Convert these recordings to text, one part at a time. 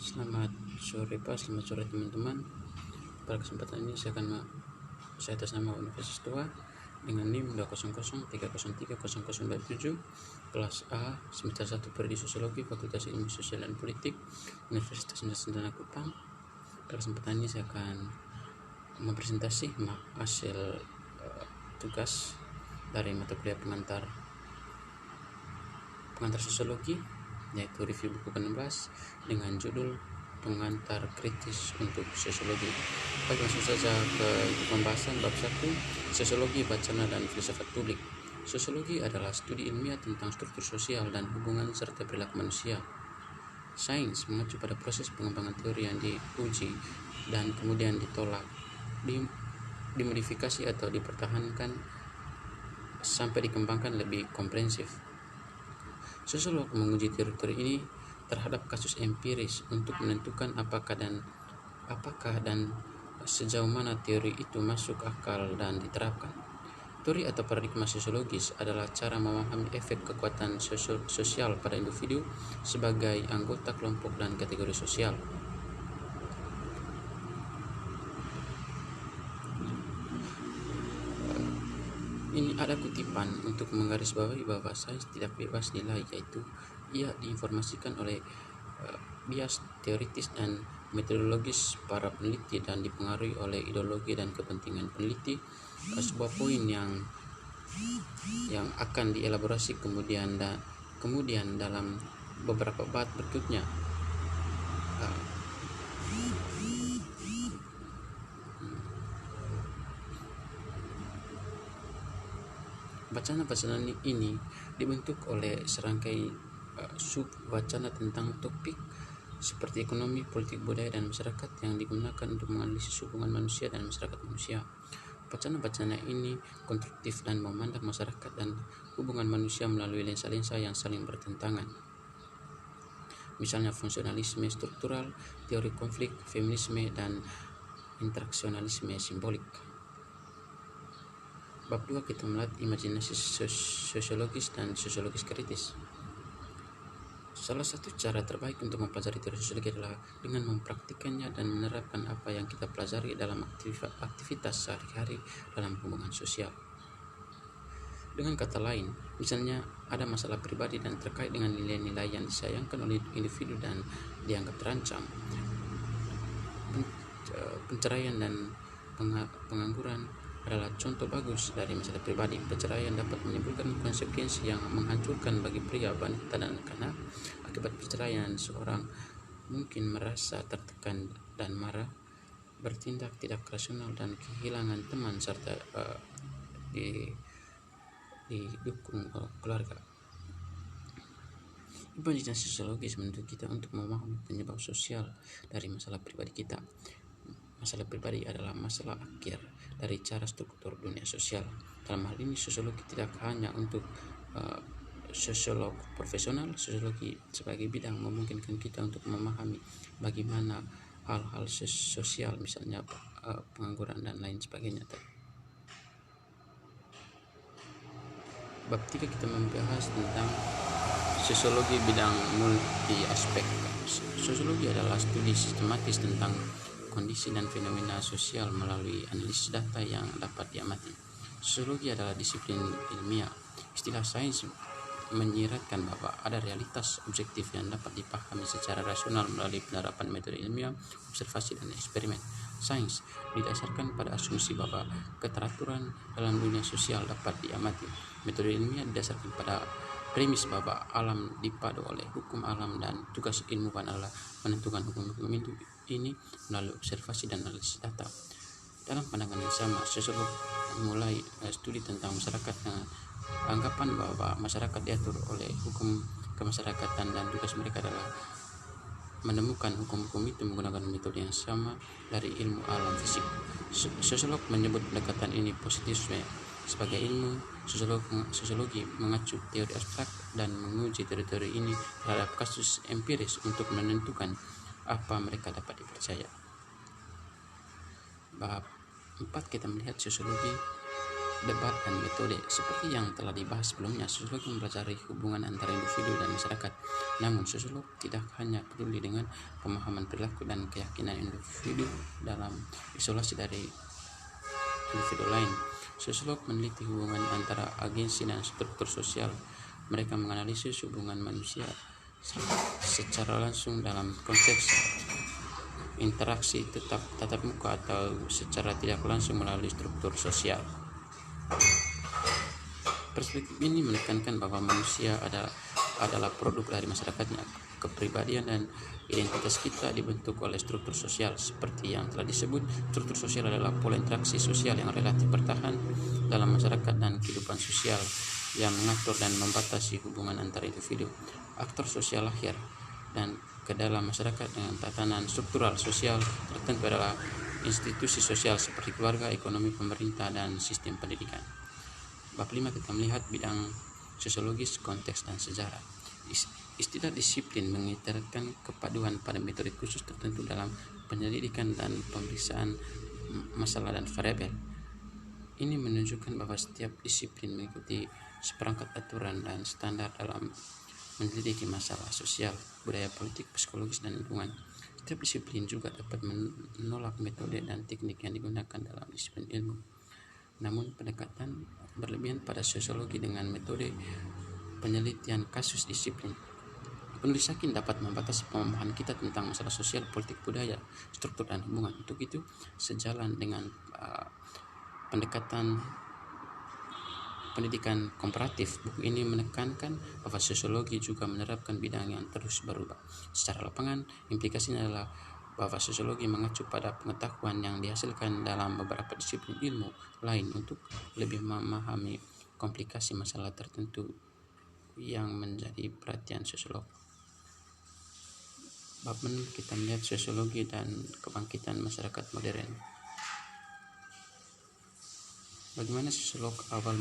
Selamat sore Pak, selamat sore teman-teman. Pada kesempatan ini saya atas nama Universitas Tua dengan NIM 20030030027 kelas A semester 1 Prodi Sosiologi Fakultas Ilmu Sosial dan Politik Universitas Indonesia Kupang. Pada kesempatan ini saya akan mempresentasi hasil tugas dari mata kuliah pengantar sosiologi, yaitu review buku ke-16 dengan judul pengantar kritis untuk sosiologi. Baik, langsung saja ke pembahasan bab 1, sosiologi, wacana dan filsafat publik. Sosiologi adalah studi ilmiah tentang struktur sosial dan hubungan serta perilaku manusia. Sains mengacu pada proses pengembangan teori yang diuji dan kemudian ditolak, dimodifikasi atau dipertahankan sampai dikembangkan lebih komprehensif. Sosiolog menguji teori-teori ini terhadap kasus empiris untuk menentukan apakah dan sejauh mana teori itu masuk akal dan diterapkan. Teori atau paradigma sosiologis adalah cara memahami efek kekuatan sosial pada individu sebagai anggota kelompok dan kategori sosial. Ini ada kutipan untuk menggarisbawahi bahwa sains tidak bebas nilai, yaitu ia diinformasikan oleh bias teoritis dan metodologis para peneliti dan dipengaruhi oleh ideologi dan kepentingan peneliti. Sebuah poin yang akan dielaborasi kemudian dalam beberapa bab berikutnya. Wacana-wacana ini dibentuk oleh serangkai sub-wacana tentang topik seperti ekonomi, politik, budaya, dan masyarakat yang digunakan untuk menganalisis hubungan manusia dan masyarakat manusia. Wacana-wacana ini konstruktif dan memandang masyarakat dan hubungan manusia melalui lensa-lensa yang saling bertentangan. Misalnya fungsionalisme struktural, teori konflik, feminisme, dan interaksionalisme simbolik. Bab 2 kita melihat imajinasi sosiologis dan sosiologis kritis. Salah satu cara terbaik untuk mempelajari teori sosiologi adalah dengan mempraktikkannya dan menerapkan apa yang kita pelajari dalam aktivitas sehari-hari dalam hubungan sosial. Dengan kata lain, misalnya ada masalah pribadi dan terkait dengan nilai-nilai yang disayangkan oleh individu dan dianggap terancam. Penceraian dan pengangguran adalah contoh bagus dari masalah pribadi. Perceraian dapat menimbulkan konsekuensi yang menghancurkan bagi pria, wanita, dan anak. Akibat perceraian, seorang mungkin merasa tertekan dan marah, bertindak tidak rasional, dan kehilangan teman serta didukung keluarga. Imajinasi sosiologis menuntut kita untuk memahami penyebab sosial dari masalah pribadi kita. Masalah pribadi adalah masalah akhir dari cara struktur dunia sosial. Dalam hal ini, sosiologi tidak hanya untuk sosiolog profesional. Sosiologi sebagai bidang memungkinkan kita untuk memahami bagaimana hal-hal sosial, misalnya pengangguran dan lain sebagainya. Bab 3 kita membahas tentang sosiologi bidang multi aspek. Sosiologi adalah studi sistematis tentang kondisi dan fenomena sosial melalui analisis data yang dapat diamati. Sosiologi adalah disiplin ilmiah. Istilah sains menyiratkan bahwa ada realitas objektif yang dapat dipahami secara rasional melalui penerapan metode ilmiah, observasi, dan eksperimen. Sains didasarkan pada asumsi bahwa keteraturan dalam dunia sosial dapat diamati. Metode ilmiah didasarkan pada premis bahwa alam dipadu oleh hukum alam dan tugas ilmuwan adalah menentukan hukum-hukum ini melalui observasi dan analisis data. Dalam pandangan yang sama, sosiolog mulai studi tentang masyarakat dengan anggapan bahwa masyarakat diatur oleh hukum kemasyarakatan dan tugas mereka adalah menemukan hukum-hukum itu menggunakan metode yang sama dari ilmu alam fisik. Sosiolog menyebut pendekatan ini positivisme. Sebagai ilmu, sosiologi mengacu teori abstrak dan menguji teori-teori ini terhadap kasus empiris untuk menentukan apa mereka dapat dipercaya. Bab 4 kita melihat sosiologi debat dan metode. Seperti yang telah dibahas sebelumnya, sosiologi mempelajari hubungan antara individu dan masyarakat. Namun, sosiolog tidak hanya peduli dengan pemahaman perilaku dan keyakinan individu dalam isolasi dari individu lain. Sosiolog meneliti hubungan antara agensi dan struktur sosial. Mereka menganalisis hubungan manusia secara langsung dalam konteks interaksi tatap muka atau secara tidak langsung melalui struktur sosial. Perspektif ini menekankan bahwa manusia adalah produk dari masyarakatnya. Kepribadian dan identitas kita dibentuk oleh struktur sosial. Seperti yang telah disebut, struktur sosial adalah pola interaksi sosial yang relatif bertahan dalam masyarakat dan kehidupan sosial yang mengatur dan membatasi hubungan antar individu. Aktor sosial lahir dan ke dalam masyarakat dengan tatanan struktural sosial tertentu adalah institusi sosial seperti keluarga, ekonomi, pemerintah, dan sistem pendidikan. Bab 5 kita melihat bidang sosiologis, konteks, dan sejarah. Istilah disiplin mengiterkan kepaduan pada metode khusus tertentu dalam penyelidikan dan pemeriksaan masalah dan variabel. Ini menunjukkan bahwa setiap disiplin mengikuti seperangkat aturan dan standar dalam menyelidiki masalah sosial, budaya, politik, psikologis, dan lingkungan. Setiap disiplin juga dapat menolak metode dan teknik yang digunakan dalam disiplin ilmu. Namun pendekatan berlebihan pada sosiologi dengan metode penelitian kasus disiplin penulis yakin dapat membatasi pemahaman kita tentang masalah sosial, politik, budaya, struktur, dan hubungan. Untuk itu, sejalan dengan pendekatan pendidikan komparatif, buku ini menekankan bahwa sosiologi juga menerapkan bidang yang terus berubah. Secara lapangan, implikasinya adalah bahwa sosiologi mengacu pada pengetahuan yang dihasilkan dalam beberapa disiplin ilmu lain untuk lebih memahami komplikasi masalah tertentu yang menjadi perhatian sosiolog. Bab 6 kita melihat sosiologi dan kebangkitan masyarakat modern. Bagaimana sosiolog awal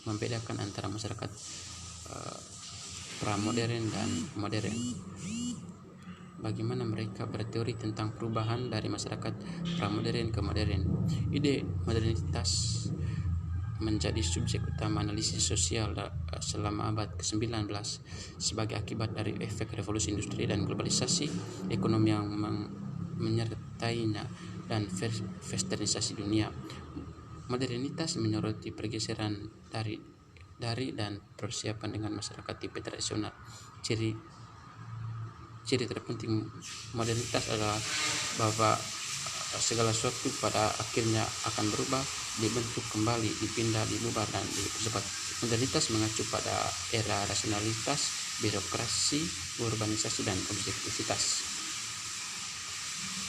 membedakan antara masyarakat pramodern dan modern? Bagaimana mereka berteori tentang perubahan dari masyarakat pramodern ke modern? Ide modernitas menjadi subjek utama analisis sosial selama abad ke-19 sebagai akibat dari efek revolusi industri dan globalisasi ekonomi yang menyertainya dan westernisasi dunia. Modernitas menyoroti pergeseran dari dan persiapan dengan masyarakat tipe tradisional. Ciri terpenting modernitas adalah bahwa segala sesuatu pada akhirnya akan berubah, dibentuk kembali, dipindah, dibubar, dan dipercepat. Modernitas mengacu pada era rasionalitas, birokrasi, urbanisasi, dan objektivitas.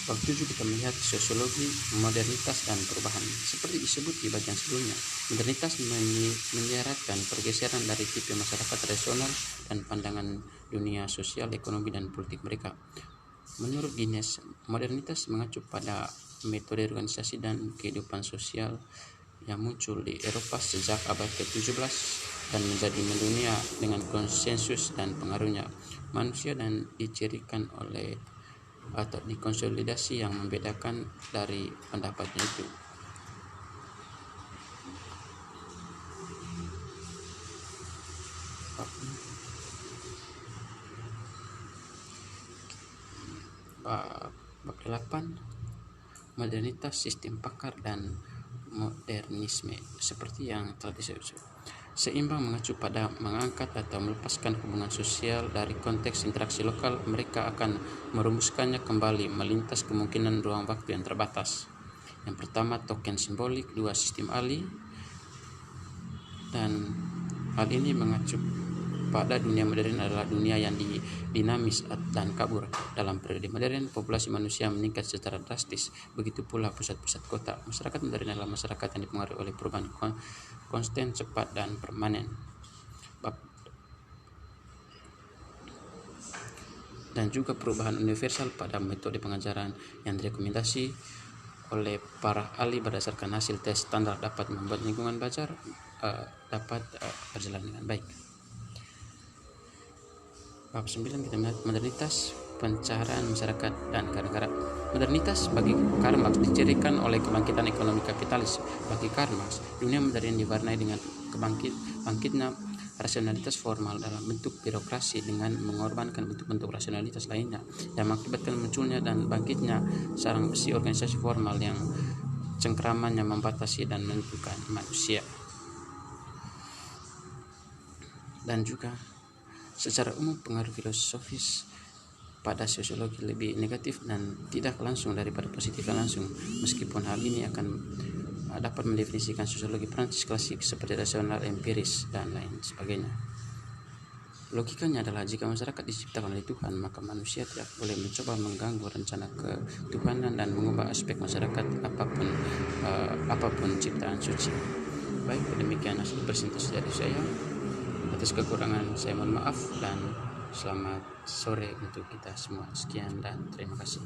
Bab 7 kita melihat sosiologi, modernitas, dan perubahan. Seperti disebut di bagian sebelumnya, modernitas menyiratkan pergeseran dari tipe masyarakat tradisional dan pandangan dunia sosial, ekonomi, dan politik mereka. Menurut Guinness, modernitas mengacu pada metode organisasi dan kehidupan sosial yang muncul di Eropa sejak abad ke-17 dan menjadi mendunia dengan konsensus dan pengaruhnya manusia dan dicirikan oleh atau dikonsolidasi yang membedakan dari pendapatnya itu. Bab 8 modernitas, sistem pakar, dan modernisme. Seperti yang telah disebut, seimbang mengacu pada mengangkat atau melepaskan hubungan sosial dari konteks interaksi lokal, mereka akan merumuskannya kembali melintas kemungkinan ruang waktu yang terbatas. Yang pertama, token simbolik. Dua, sistem alih. Dan hal ini mengacu pada dunia modern adalah dunia yang dinamis dan kabur. Dalam periode modern, populasi manusia meningkat secara drastis. Begitu pula pusat-pusat kota. Masyarakat modern adalah masyarakat yang dipengaruhi oleh perubahan konstan, cepat, dan permanen. Dan juga perubahan universal pada metode pengajaran yang direkomendasi oleh para ahli berdasarkan hasil tes standar dapat membuat lingkungan belajar dapat berjalan dengan baik. Bab 9 kita melihat modernitas, pencahayaan masyarakat dan negara. Modernitas bagi Karl Marx dicirikan oleh kebangkitan ekonomi kapitalis. Bagi Karl Marx, dunia modern diwarnai dengan bangkitnya rasionalitas formal dalam bentuk birokrasi dengan mengorbankan bentuk-bentuk rasionalitas lainnya, yang mengakibatkan munculnya dan bangkitnya sarang besi organisasi formal yang cengkramannya membatasi dan menentukan manusia. Dan juga secara umum pengaruh filosofis pada sosiologi lebih negatif dan tidak langsung daripada positif langsung, meskipun hal ini akan dapat mendefinisikan sosiologi Prancis klasik seperti rasional, empiris, dan lain sebagainya. Logikanya adalah jika masyarakat diciptakan oleh Tuhan, maka manusia tidak boleh mencoba mengganggu rencana ketuhanan dan mengubah aspek masyarakat apapun ciptaan suci. Baik, demikian hasil presentasi dari saya. Atas kekurangan saya mohon maaf dan selamat sore untuk kita semua. Sekian dan terima kasih.